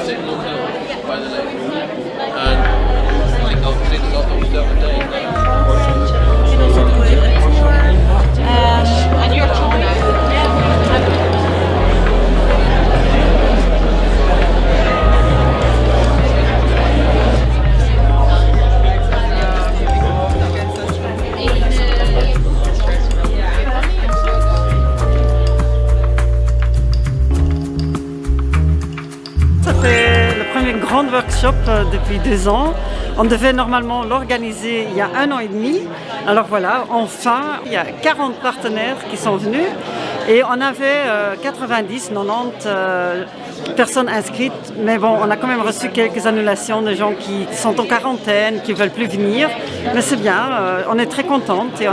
in Long Hill by the lake. And I think I'll clean it up on the other day. And you're grand workshop depuis 2 ans. On devait normalement l'organiser il y a 1 an et demi. Alors voilà, enfin, il y a 40 partenaires qui sont venus et on avait 90, 90 personnes inscrites. Mais bon, on a quand même reçu quelques annulations de gens qui sont en quarantaine, qui ne veulent plus venir. Mais c'est bien, on est très contente et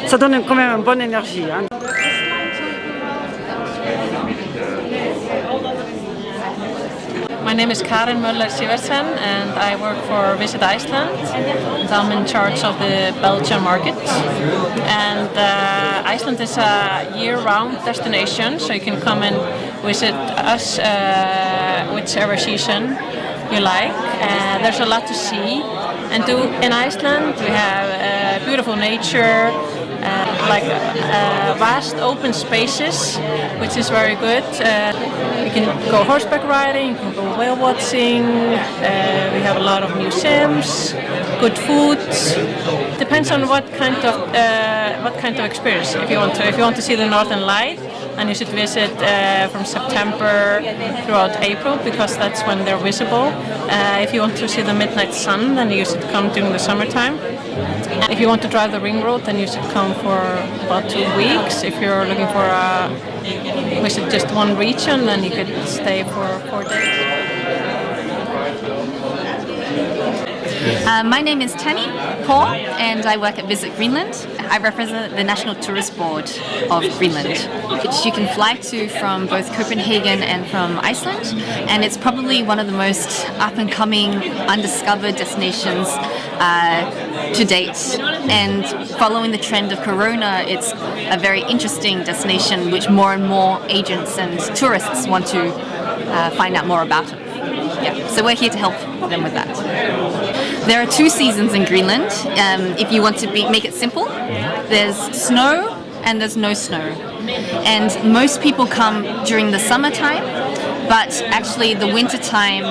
ça donne quand même une bonne énergie. Hein. My name is Möller Síversten and I work for Visit Iceland. And I'm in charge of the Belgian market. And Iceland is a year-round destination, so you can come and visit us whichever season you like. There's a lot to see and do in Iceland. We have beautiful nature, vast open spaces, which is very good. You can go horseback riding, you can go whale watching. We have a lot of museums, good food. Depends on what kind of experience. If you want to see the Northern Light, then you should visit from September throughout April, because that's when they're visible. If you want to see the midnight sun, then you should come during the summertime. If you want to drive the ring road, then you should come for about 2 weeks. If you're looking for visit just one region, then you could stay for 4 days. My name is Tanny Por and I work at Visit Greenland. I represent the National Tourist Board of Greenland, which you can fly to from both Copenhagen and from Iceland, and it's probably one of the most up-and-coming, undiscovered destinations to date. And following the trend of Corona, it's a very interesting destination which more and more agents and tourists want to find out more about. Yeah, so we're here to help them with that. There are 2 seasons in Greenland. If you want to make it simple, there's snow and there's no snow. And most people come during the summertime, but actually the winter time,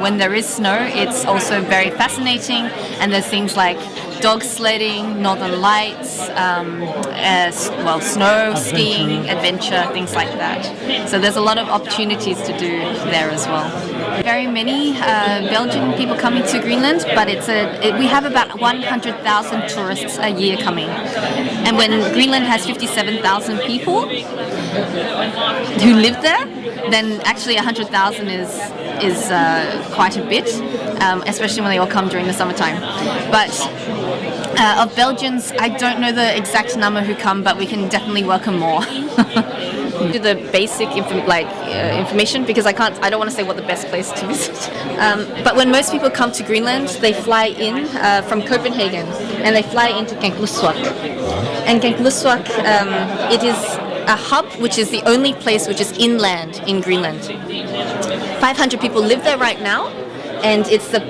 when there is snow, it's also very fascinating, and there's things like dog sledding, northern lights, snow, skiing, adventure, things like that. So there's a lot of opportunities to do there as well. Very many Belgian people coming to Greenland, but we have about 100,000 tourists a year coming. And when Greenland has 57,000 people who live there, then actually 100,000 is quite a bit, especially when they all come during the summertime. But of Belgians, I don't know the exact number who come, but we can definitely welcome more. Do the basic information, because I don't want to say what the best place to visit. But when most people come to Greenland, they fly in from Copenhagen and they fly into Kangerlussuaq. And Kangerlussuaq, it is a hub, which is the only place which is inland in Greenland. 500 people live there right now, and it's the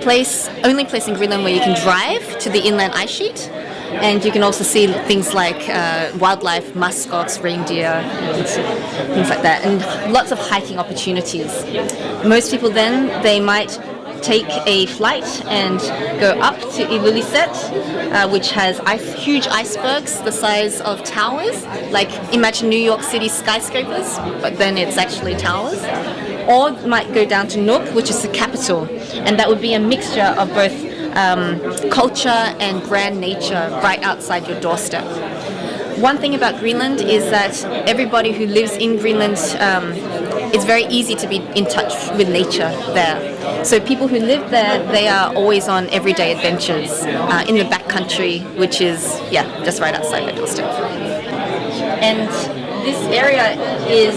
only place in Greenland where you can drive to the inland ice sheet. And you can also see things like wildlife, muskox, reindeer, things like that, and lots of hiking opportunities. Most people then, they might take a flight and go up to Ilulissat, which has huge icebergs the size of towers, like imagine New York City skyscrapers, but then it's actually towers. Or might go down to Nuuk, which is the capital, and that would be a mixture of both culture and grand nature right outside your doorstep. One thing about Greenland is that everybody who lives in Greenland, it's very easy to be in touch with nature there. So people who live there, they are always on everyday adventures in the backcountry, which is, just right outside their doorstep. And this area is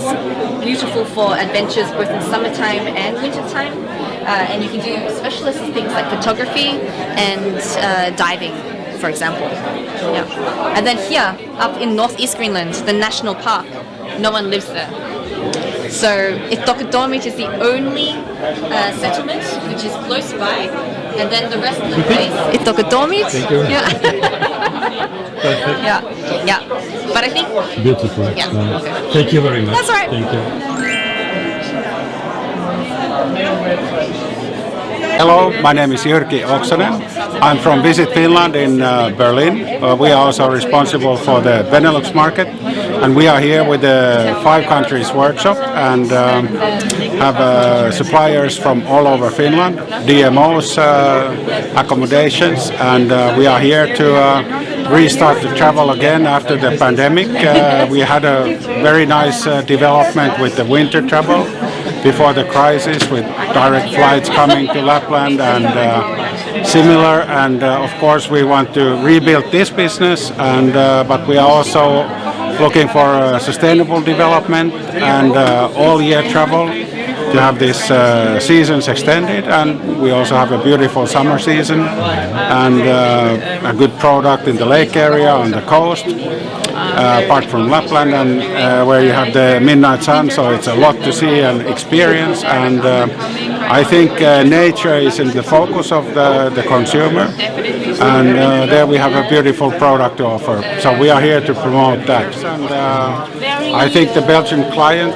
beautiful for adventures both in summertime and wintertime. And you can do specialist things like photography and diving, for example. Yeah. And then here, up in northeast Greenland, the national park, no one lives there. So Ittoqqortoormiit is the only settlement which is close by, and then the rest of the place. Ittoqqortoormiit. Thank you. Yeah. yeah. Yeah. But I think. Beautiful. Yeah. Thank you very much. That's all right. Thank you. Hello, my name is Jyrki Oksanen. I'm from Visit Finland in Berlin. We are also responsible for the Benelux market, and we are here with the 5 countries workshop and have suppliers from all over Finland, DMOs, accommodations, and we are here to restart the travel again after the pandemic. We had a very nice development with the winter travel before the crisis, with direct flights coming to Lapland and similar, and of course we want to rebuild this business, and but we are also looking for sustainable development and all year travel to have this seasons extended, and we also have a beautiful summer season and a good product in the lake area on the coast. Apart from Lapland, and where you have the midnight sun, so it's a lot to see and experience, and I think nature is in the focus of the consumer, and there we have a beautiful product to offer, so we are here to promote that. And I think the Belgian client,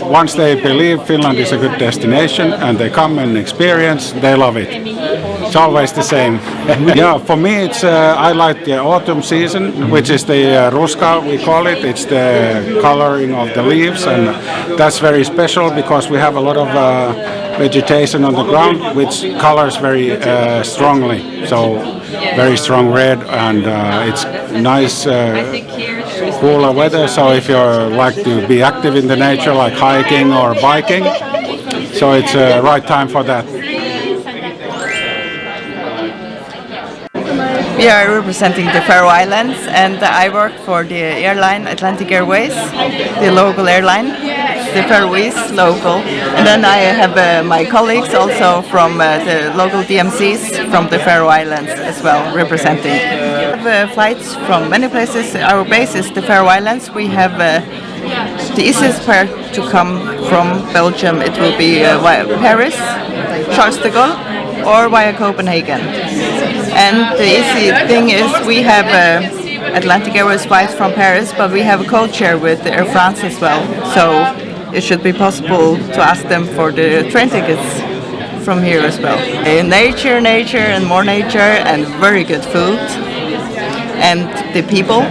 once they believe Finland is a good destination and they come and experience, they love it. It's always the same. Yeah, for me it's I like the autumn season, which is the ruska, we call it. It's the coloring of the leaves, and that's very special because we have a lot of vegetation on the ground which colors very strongly. So very strong red, and it's nice cooler weather. So if you like to be active in the nature, like hiking or biking, so it's a right time for that. We are representing the Faroe Islands, and I work for the airline Atlantic Airways, the local airline, the Faroese local. And then I have my colleagues also from the local DMCs from the Faroe Islands as well, representing. We have flights from many places. Our base is the Faroe Islands. We have the easiest part to come from Belgium. It will be via Paris, Charles de Gaulle, or via Copenhagen. And the easy thing is we have Atlantic Airways flights from Paris, but we have a code share with Air France as well. So it should be possible to ask them for the train tickets from here as well. Nature, and more nature, and very good food, and the people.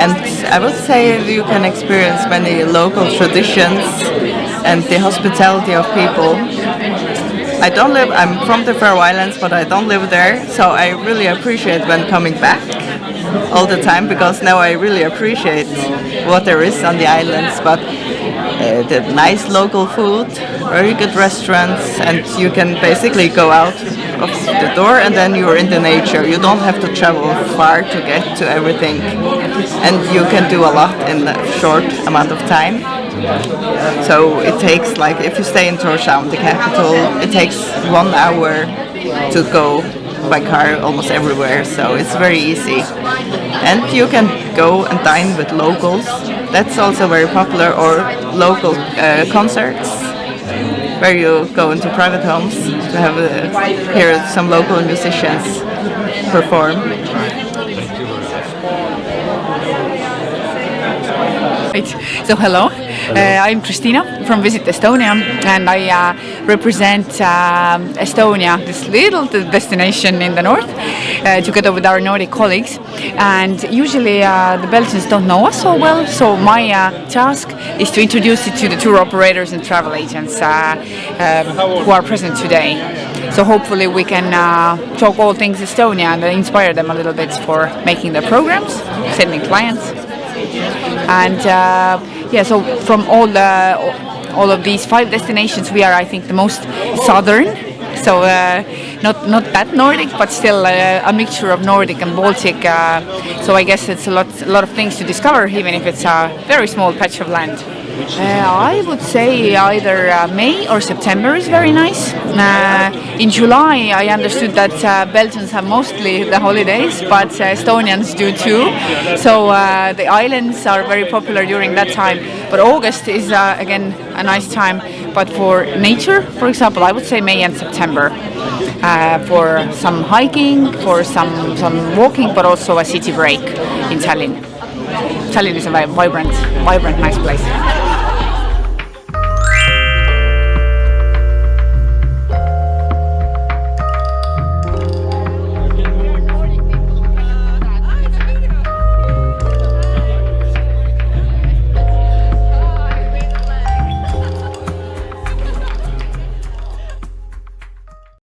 And I would say you can experience many local traditions and the hospitality of people. I'm from the Faroe Islands, but I don't live there, so I really appreciate when coming back all the time, because now I really appreciate what there is on the islands. But the nice local food, very good restaurants, and you can basically go out of the door and then you're in the nature. You don't have to travel far to get to everything, and you can do a lot in a short amount of time. So it takes, like, if you stay in Tórshavn, the capital, it takes 1 hour to go by car almost everywhere, so it's very easy. And you can go and dine with locals. That's also very popular, or local concerts, where you go into private homes to have hear some local musicians perform. So hello, I'm Kristiina from Visit Estonia, and I represent Estonia, this little destination in the north, together with our Nordic colleagues. And usually the Belgians don't know us so well, so my task is to introduce it to the tour operators and travel agents who are present today. So hopefully we can talk all things Estonia and inspire them a little bit for making their programs, sending clients. And so from all of these 5 destinations, we are, I think, the most southern. So not that Nordic, but still a mixture of Nordic and Baltic. So I guess it's a lot of things to discover, even if it's a very small patch of land. I would say either May or September is very nice. In July, I understood that Belgians have mostly the holidays, but Estonians do too. So the islands are very popular during that time. But August is again a nice time. But for nature, for example, I would say May and September. For some hiking, for some walking, but also a city break in Tallinn. Tallinn is a vibrant, nice place.